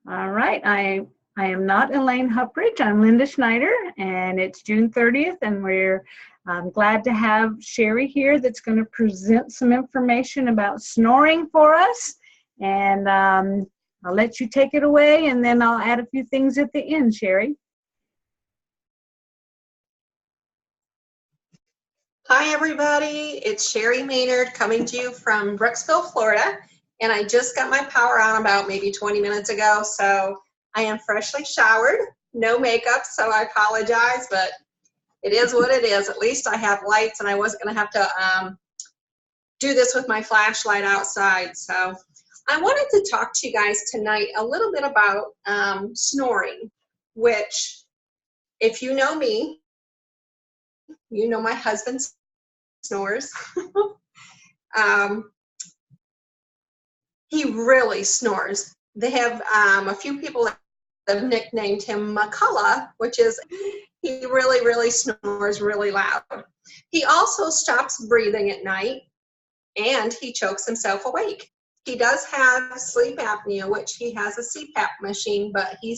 All right, I am not Elaine Huppridge. I'm Linda Schneider, and it's June 30th, and we're glad to have Sherry here that's going to present some information about snoring for us. And I'll let you take it away, and then I'll add a few things at the end, Sherry. Hi, everybody. It's Sherry Maynard coming to you from Brooksville, Florida. And I just got my power on about maybe 20 minutes ago. So I am freshly showered, no makeup. So I apologize, but it is what it is. At least I have lights and I wasn't going to have to do this with my flashlight outside. So I wanted to talk to you guys tonight a little bit about snoring, which if you know me, you know my husband snores. He really snores. They have a few people that have nicknamed him McCullough, which is he really snores really loud. He also stops breathing at night and he chokes himself awake. He does have sleep apnea, which he has a CPAP machine, but he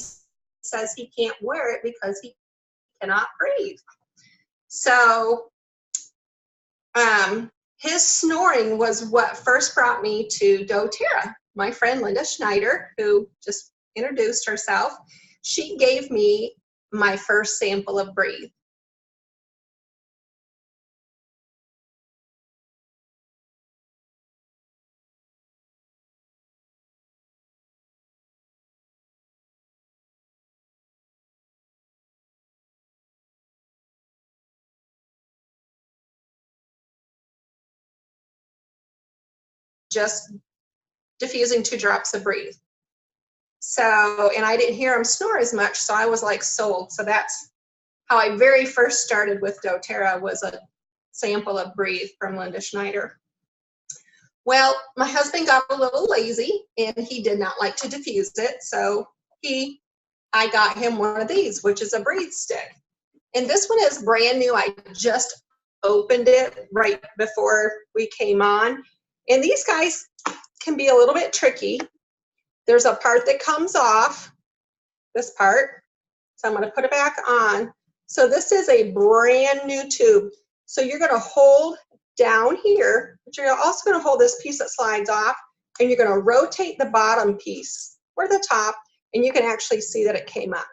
says he can't wear it because he cannot breathe. So his snoring was what first brought me to doTERRA. My friend Linda Schneider, who just introduced herself, she gave me my first sample of Breathe. Just diffusing 2 drops of Breathe. So, and I didn't hear him snore as much, so I was like sold. So that's how I very first started with doTERRA, was a sample of Breathe from Linda Schneider. Well, my husband got a little lazy and he did not like to diffuse it, so I got him one of these, which is a Breathe stick. And this one is brand new. I just opened it right before we came on. And these guys can be a little bit tricky. There's a part that comes off, this part. So I'm going to put it back on. So this is a brand new tube. So you're going to hold down here, but you're also going to hold this piece that slides off, and you're going to rotate the bottom piece or the top, and you can actually see that it came up.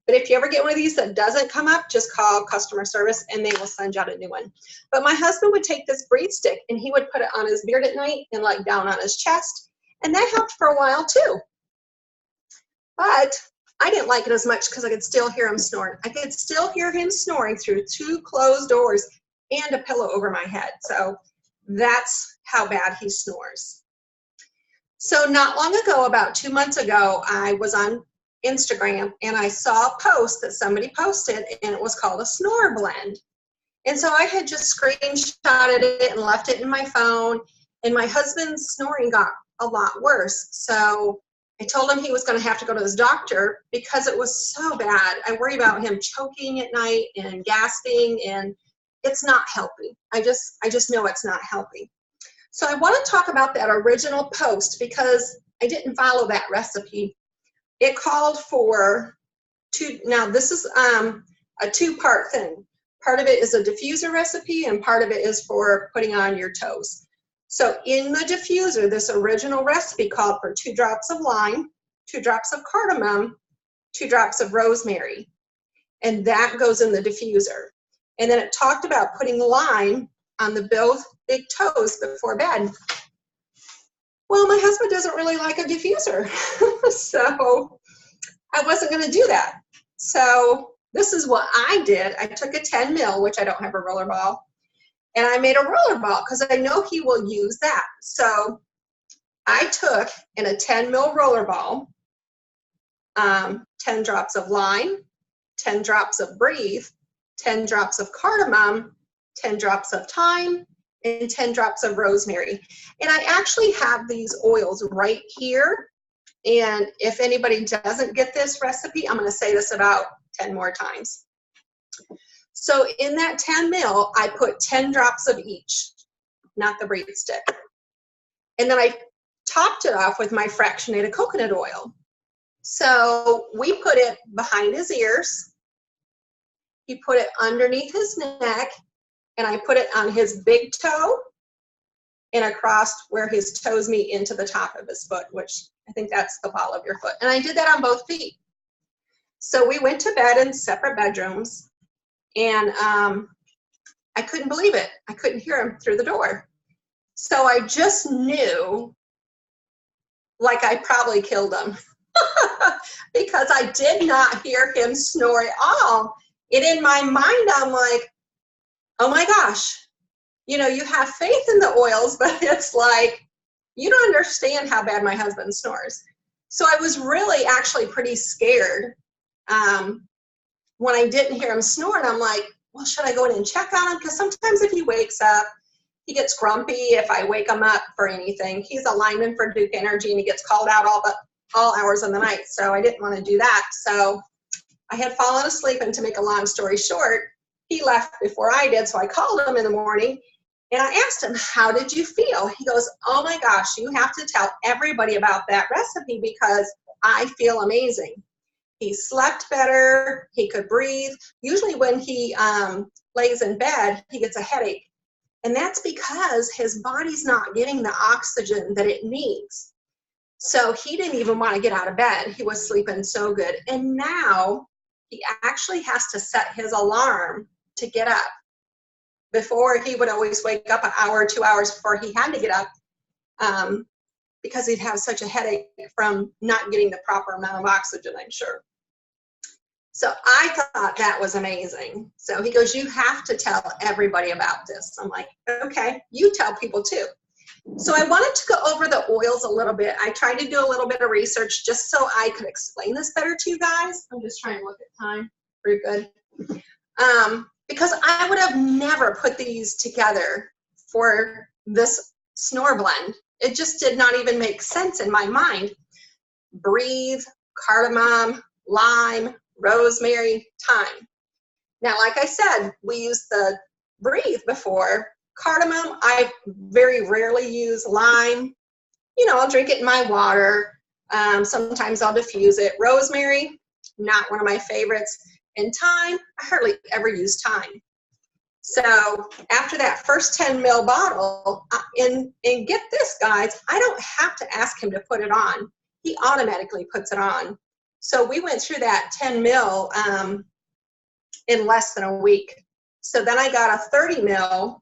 But if you ever get one of these that doesn't come up, just call customer service and they will send you out a new one. But my husband would take this Breathe stick and he would put it on his beard at night and like down on his chest. And that helped for a while too. But I didn't like it as much because I could still hear him snoring. I could still hear him snoring through 2 closed doors and a pillow over my head. So that's how bad he snores. So not long ago, about 2 months ago, I was on Instagram and I saw a post that somebody posted, and it was called a snore blend. And so I had just screenshotted it and left it in my phone, and my husband's snoring got a lot worse. So I told him he was going to have to go to his doctor because it was so bad. I worry about him choking at night and gasping, and it's not helping. I just know it's not helping. So I want to talk about that original post because I didn't follow that recipe. It called for now this is a 2-part thing. Part of it is a diffuser recipe and part of it is for putting on your toes. So in the diffuser, this original recipe called for 2 drops of lime, 2 drops of cardamom, 2 drops of rosemary, and that goes in the diffuser. And then it talked about putting lime on the both big toes before bed. Well, my husband doesn't really like a diffuser, so I wasn't going to do that. So this is what I did. I took a 10 mil, which I don't have a roller ball, and I made a roller ball because I know he will use that. So I took in a 10 mil roller ball, 10 drops of lime, 10 drops of Breathe, 10 drops of cardamom, 10 drops of thyme, and 10 drops of rosemary. And I actually have these oils right here. And if anybody doesn't get this recipe, I'm going to say this about 10 more times. So in that 10 mil, I put 10 drops of each, not the Breathe stick. And then I topped it off with my fractionated coconut oil. So we put it behind his ears. He put it underneath his neck, and I put it on his big toe and across where his toes meet into the top of his foot, which I think that's the ball of your foot. And I did that on both feet. So we went to bed in separate bedrooms, and I couldn't believe it. I couldn't hear him through the door. So I just knew, like, I probably killed him because I did not hear him snore at all. And in my mind, I'm like, oh my gosh, you know, you have faith in the oils, but it's like, you don't understand how bad my husband snores. So I was really actually pretty scared when I didn't hear him snore. And I'm like, well, should I go in and check on him? Because sometimes if he wakes up, he gets grumpy if I wake him up for anything. He's a lineman for Duke Energy, and he gets called out all hours of the night. So I didn't want to do that. So I had fallen asleep, and to make a long story short, he left before I did. So I called him in the morning, and I asked him, how did you feel? He goes, oh my gosh, you have to tell everybody about that recipe because I feel amazing. He slept better. He could breathe. Usually when he lays in bed, he gets a headache. And that's because his body's not getting the oxygen that it needs. So he didn't even want to get out of bed. He was sleeping so good. And now he actually has to set his alarm to get up. Before, he would always wake up an hour or 2 hours before he had to get up because he'd have such a headache from not getting the proper amount of oxygen, I'm sure. So I thought that was amazing. So he goes, you have to tell everybody about this. I'm like, okay, you tell people too. So I wanted to go over the oils a little bit. I tried to do a little bit of research just so I could explain this better to you guys. I'm just trying to look at time. Very good. Because I would have never put these together for this snore blend. It just did not even make sense in my mind. Breathe, cardamom, lime, rosemary, thyme. Now, like I said, we used the breathe before. Cardamom, I very rarely use. Lime, you know, I'll drink it in my water. Sometimes I'll diffuse it. Rosemary, not one of my favorites. And thyme, I hardly ever use thyme. So after that first 10 ml bottle, and get this, guys, I don't have to ask him to put it on. He automatically puts it on. So we went through that 10 ml in less than a week. So then I got a 30 ml,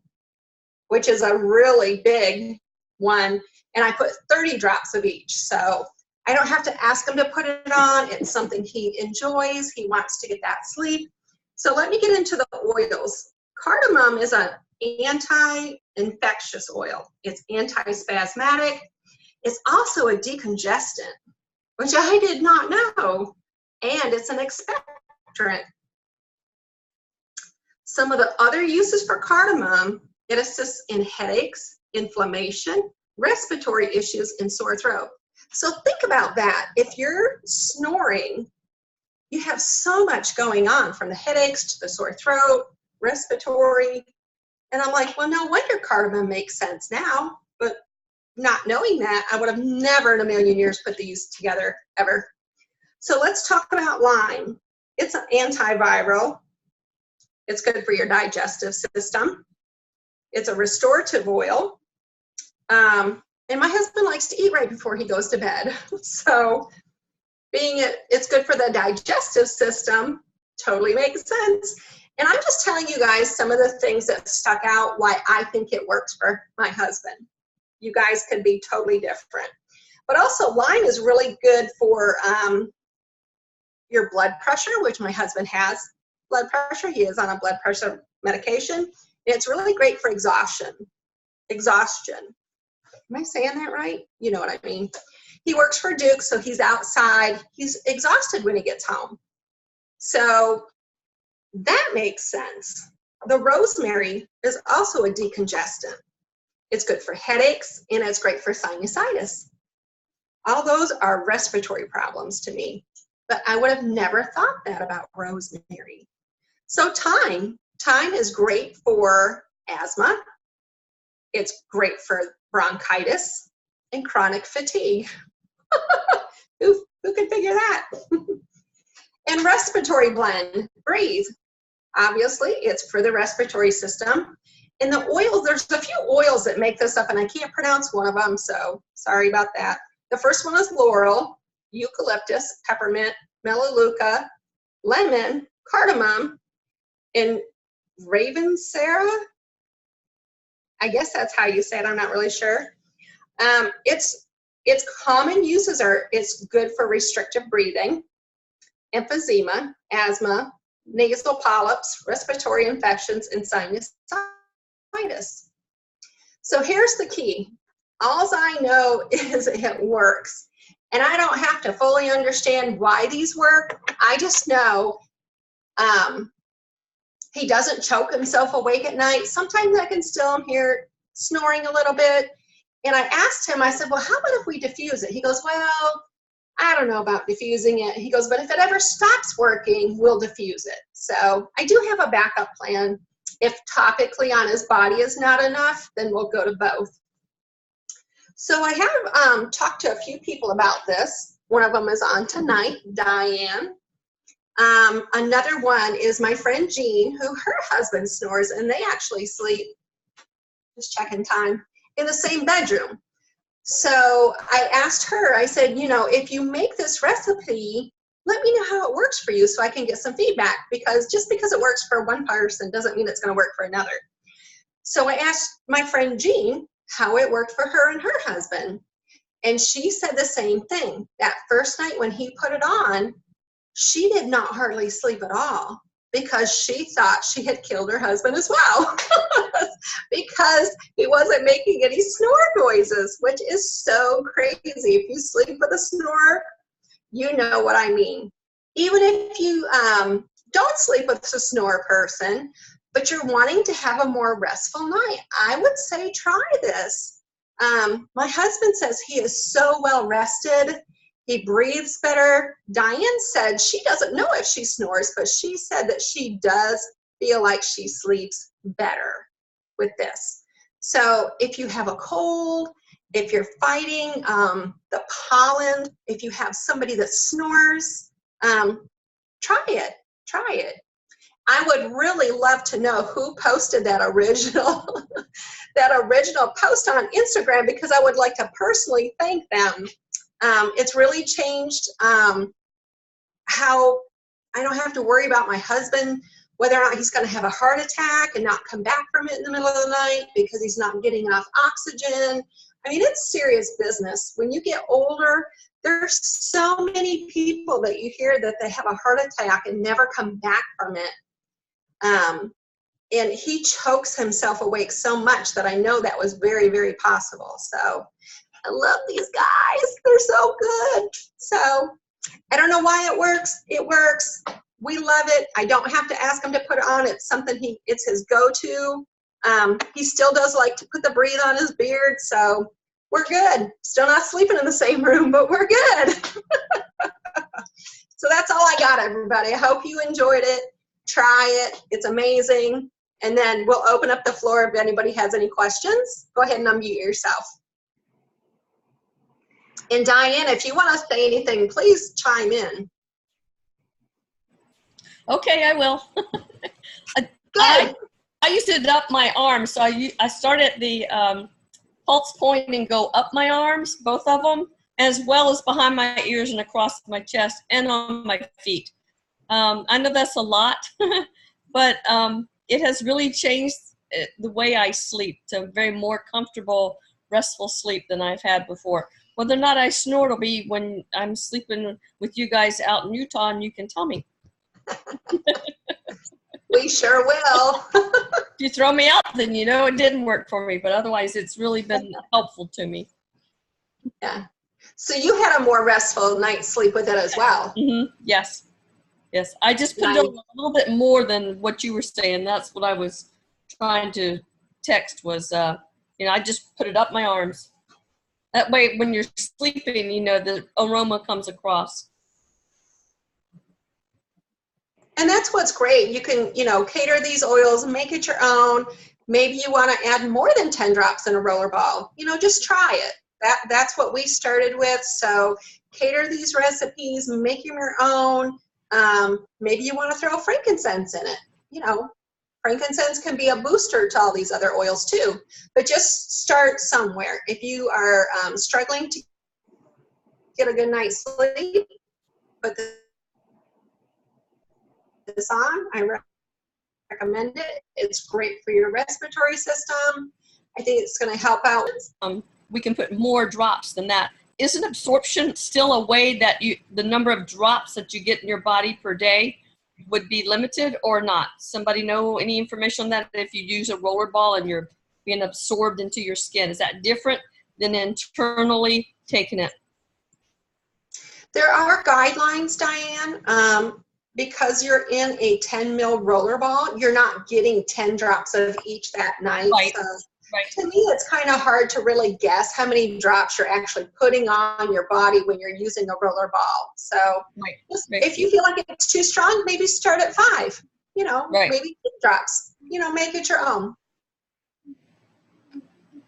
which is a really big one, and I put 30 drops of each. So I don't have to ask him to put it on. It's something he enjoys. He wants to get that sleep. So let me get into the oils. Cardamom is an anti-infectious oil. It's anti-spasmodic. It's also a decongestant, which I did not know, and it's an expectorant. Some of the other uses for cardamom, it assists in headaches, inflammation, respiratory issues, and sore throat. So think about that. If you're snoring, you have so much going on, from the headaches to the sore throat, respiratory. And I'm like, well, no wonder cardamom makes sense now. But not knowing that, I would have never in a million years put these together ever. So let's talk about lime. It's an antiviral. It's good for your digestive system. It's a restorative oil. And my husband likes to eat right before he goes to bed. So it's good for the digestive system, totally makes sense. And I'm just telling you guys some of the things that stuck out why I think it works for my husband. You guys could be totally different. But also lime is really good for your blood pressure, which my husband has blood pressure. He is on a blood pressure medication. And it's really great for exhaustion. Am I saying that right? You know what I mean. He works for Duke, so he's outside. He's exhausted when he gets home. So that makes sense. The rosemary is also a decongestant. It's good for headaches, and it's great for sinusitis. All those are respiratory problems to me, but I would have never thought that about rosemary. So thyme is great for asthma. It's great for bronchitis and chronic fatigue. Who Who could figure that? And respiratory blend, breathe. Obviously, it's for the respiratory system. And the oils, there's a few oils that make this up, and I can't pronounce one of them, so sorry about that. The first one is laurel, eucalyptus, peppermint, melaleuca, lemon, cardamom, and ravensara. I guess that's how you say it. I'm not really sure. Its common uses are it's good for restrictive breathing, emphysema, asthma, nasal polyps, respiratory infections, and sinusitis. So here's the key. All I know is it works. And I don't have to fully understand why these work. I just know he doesn't choke himself awake at night. Sometimes I can still hear snoring a little bit. And I asked him, I said, well, how about if we diffuse it? He goes, well, I don't know about diffusing it. He goes, but if it ever stops working, we'll diffuse it. So I do have a backup plan. If topically on his body is not enough, then we'll go to both. So I have talked to a few people about this. One of them is on tonight, Diane. Another one is my friend Jean, who her husband snores, and they actually sleep, just checking time, in the same bedroom. So I asked her, I said, you know, if you make this recipe, let me know how it works for you so I can get some feedback, because just because it works for one person doesn't mean it's going to work for another. So I asked my friend Jean how it worked for her and her husband. And she said the same thing. That first night when he put it on, she did not hardly sleep at all because she thought she had killed her husband as well because he wasn't making any snore noises, which is so crazy. If you sleep with a snore, you know what I mean. Even if you don't sleep with a snore person, but you're wanting to have a more restful night, I would say try this. My husband says he is so well rested. He breathes better. Diane said she doesn't know if she snores, but she said that she does feel like she sleeps better with this. So if you have a cold, if you're fighting the pollen, if you have somebody that snores, try it. Try it. I would really love to know who posted that original post on Instagram, because I would like to personally thank them. It's really changed how I don't have to worry about my husband, whether or not he's going to have a heart attack and not come back from it in the middle of the night because he's not getting enough oxygen. I mean, it's serious business. When you get older, there's so many people that you hear that they have a heart attack and never come back from it. And he chokes himself awake so much that I know that was very, very possible. So I love these guys. They're so good. So I don't know why it works. It works. We love it. I don't have to ask him to put it on. It's something it's his go-to. He still does like to put the breathe on his beard. So we're good. Still not sleeping in the same room, but we're good. So that's all I got, everybody. I hope you enjoyed it. Try it. It's amazing. And then we'll open up the floor if anybody has any questions. Go ahead and unmute yourself. And Diane, if you want to say anything, please chime in. Okay, I will. Good. I used to up my arms, so I started the pulse point and go up my arms, both of them, as well as behind my ears and across my chest and on my feet. I know that's a lot, but it has really changed the way I sleep to a very more comfortable, restful sleep than I've had before. Whether or not I snore will be when I'm sleeping with you guys out in Utah, and you can tell me. We sure will. If you throw me out, then you know it didn't work for me, but otherwise it's really been helpful to me. Yeah. So you had a more restful night's sleep with it as well. Mm-hmm. Yes. Yes. I just put it on a little bit more than what you were saying. That's what I was trying to text was, I just put it up my arms. That way, when you're sleeping, the aroma comes across. And that's what's great. You can, cater these oils, make it your own. Maybe you want to add more than 10 drops in a roller ball. Just try it. That's what we started with. So cater these recipes, make them your own. Maybe you want to throw frankincense in it. You know, frankincense can be a booster to all these other oils too. But just start somewhere. If you are struggling to get a good night's sleep, put this on. I recommend it. It's great for your respiratory system. I think it's going to help out. We can put more drops than that. Isn't absorption still a way that the number of drops that you get in your body per day would be limited or not? Somebody know any information on that? If you use a roller ball and you're being absorbed into your skin, is that different than internally taking it? There are guidelines, Diane. Because you're in a 10 mil roller ball, you're not getting 10 drops of each that night. Right. So Right. to me, it's kind of hard to really guess how many drops you're actually putting on your body when you're using a roller ball. So Right. if you feel like it's too strong, maybe start at 5, you know, maybe 2 drops, you know, make it your own.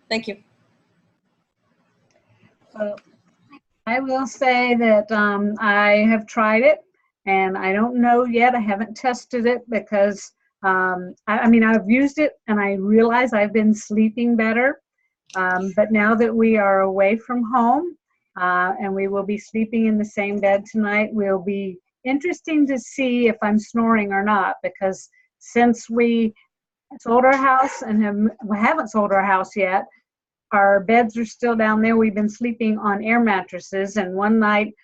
Thank you. Well, I will say that I have tried it, and I don't know yet. I haven't tested it because, I mean, I've used it and I realize I've been sleeping better. But now that we are away from home and we will be sleeping in the same bed tonight, will be interesting to see if I'm snoring or not, because since we sold our house and haven't sold our house yet, our beds are still down there. We've been sleeping on air mattresses, and one night,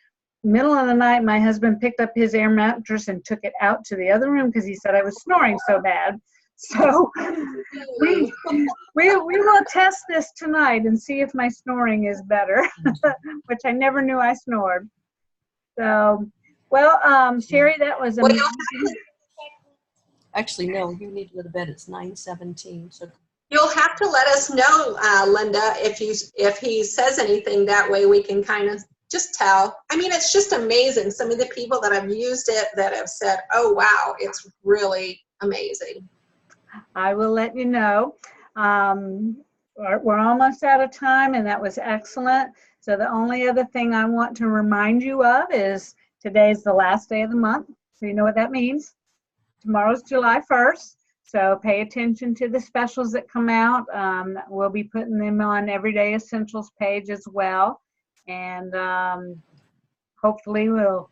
middle of the night, my husband picked up his air mattress and took it out to the other room because he said I was snoring so bad. So we will test this tonight and see if my snoring is better, which I never knew I snored. So, well, Sherry, that was amazing. Actually, no, you need to go to bed. It's 9:17. So You'll have to let us know, Linda, if he says anything. That way we can kind of just tell. I mean, it's just amazing. Some of the people that have used it that have said, oh, wow, it's really amazing. I will let you know. We're almost out of time, and that was excellent. So the only other thing I want to remind you of is today's the last day of the month. So you know what that means. Tomorrow's July 1st. So pay attention to the specials that come out. We'll be putting them on Everyday Essentials page as well. And hopefully we'll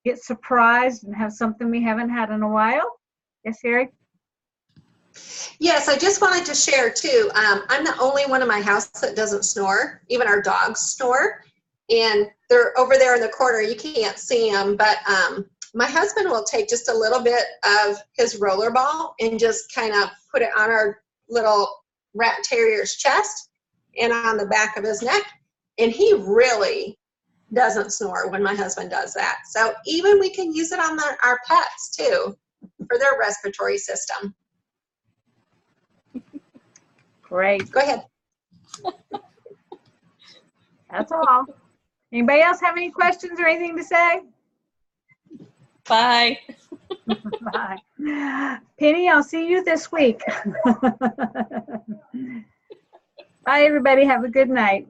get surprised and have something we haven't had in a while. Yes, Harry? Yes, I just wanted to share too. I'm the only one in my house that doesn't snore. Even our dogs snore. And they're over there in the corner. You can't see them, but my husband will take just a little bit of his roller ball and just kind of put it on our little rat terrier's chest and on the back of his neck. And he really doesn't snore when my husband does that. So even we can use it on our pets too for their respiratory system. Great. Go ahead. That's all. Anybody else have any questions or anything to say? bye. Bye. Penny, I'll see you this week. Bye, everybody. Have a good night.